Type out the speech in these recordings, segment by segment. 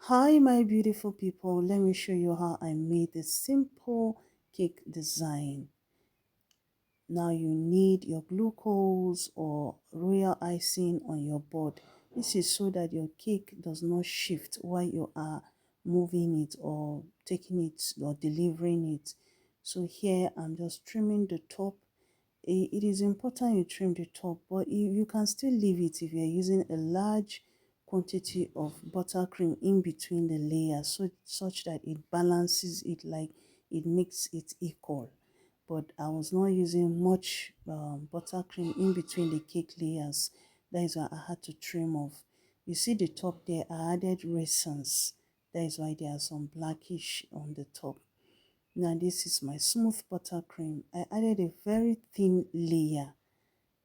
Hi, my beautiful people. Let me show you how I made this simple cake design. Now you need your glucose or royal icing on your board. This is so that your cake does not shift while you are moving it or taking it or delivering it. So here I'm just trimming the top. It is important you trim the top, but you can still leave it if you're using a large quantity of buttercream in between the layers, so such that it balances it, like it makes it equal. But I was not using much buttercream in between the cake layers. That is why I had to trim off. You see the top there, I added raisins. That is why there are some blackish on the top. Now this is my smooth buttercream. I added a very thin layer.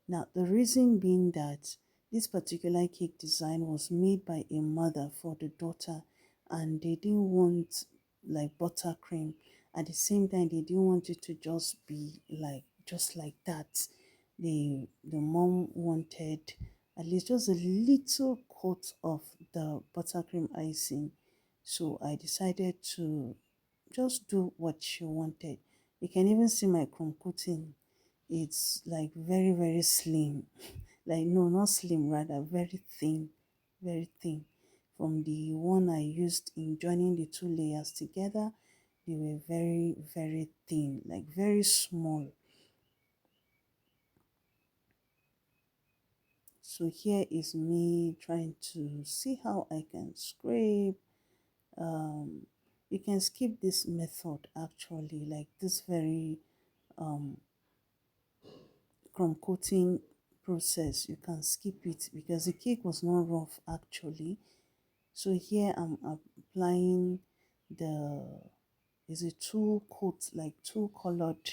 Now the reason being that this particular cake design was made by a mother for the daughter, and they didn't want like buttercream. At the same time, they didn't want it to just be like just like that. The mom wanted at least just a little coat of the buttercream icing. So I decided to just do what she wanted. You can even see my crumb coating. It's like very slim. Like no, not slim, rather very thin, very thin. From the one I used in joining the two layers together, they were very thin, like very small. So here is me trying to see how I can scrape. um you can skip this method actually, like this very um crumb coating process. You can skip it because the cake was not rough actually. So here I'm applying the, is it two coats, like two colored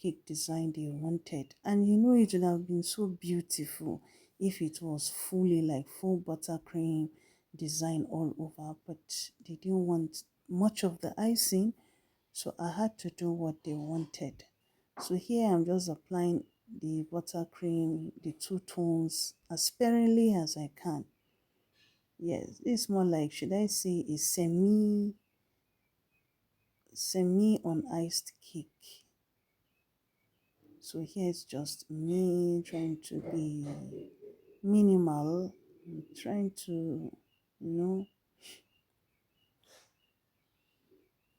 cake design they wanted. And you know, it would have been so beautiful if it was fully like full buttercream design all over, but they didn't want much of the icing, so I had to do what they wanted. So here I'm just applying the buttercream, the two tones, as sparingly as I can. Yes, it's more like, should I say, a semi on iced cake. So here's just me trying to be minimal, trying to,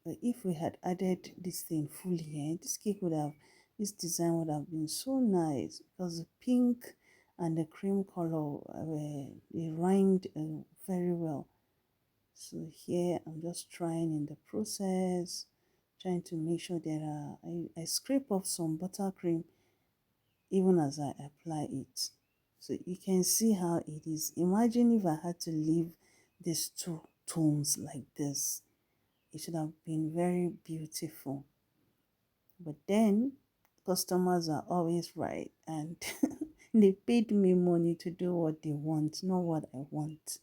but if we had added this thing fully here, this cake would have, this design would have been so nice, because the pink and the cream color they rhymed very well. So here I'm just trying in the process, trying to make sure there are, I scrape off some buttercream even as I apply it. So you can see how it is. Imagine if I had to leave these two tones like this. It should have been very beautiful. But then customers are always right, and they paid me money to do what they want, not what I want.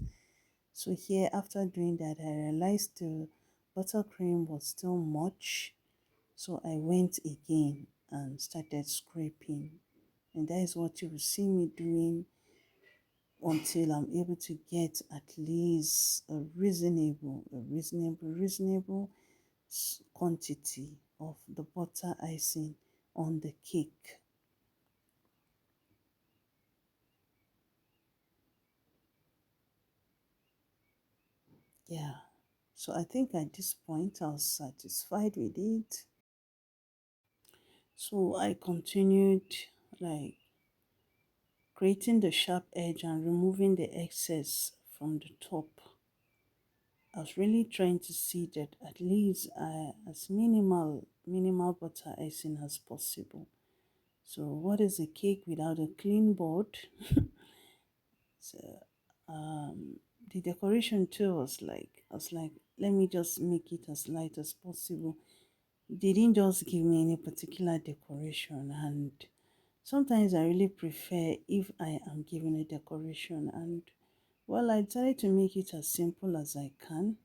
So here, after doing that, I realized the buttercream was still much. So I went again and started scraping. And that is what you will see me doing until I'm able to get at least a reasonable quantity of the butter icing on the cake. Yeah, so I think at this point I was satisfied with it. So I continued like creating the sharp edge and removing the excess from the top. I was really trying to see that at least as minimal butter icing as possible. So what is a cake without a clean board? So the decoration too was like, I was like, let me just make it as light as possible. They didn't just give me any particular decoration, and sometimes I really prefer if I am given a decoration. And well, I decided to make it as simple as I can.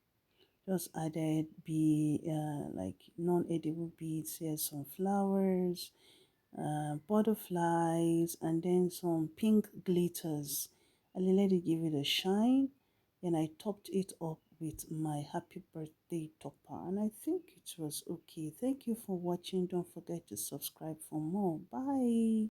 Just added like non-edible beads here, some flowers, butterflies, and then some pink glitters. I let it give it a shine. Then I topped it up with my happy birthday topper, and I think it was okay. Thank you for watching. Don't forget to subscribe for more. Bye.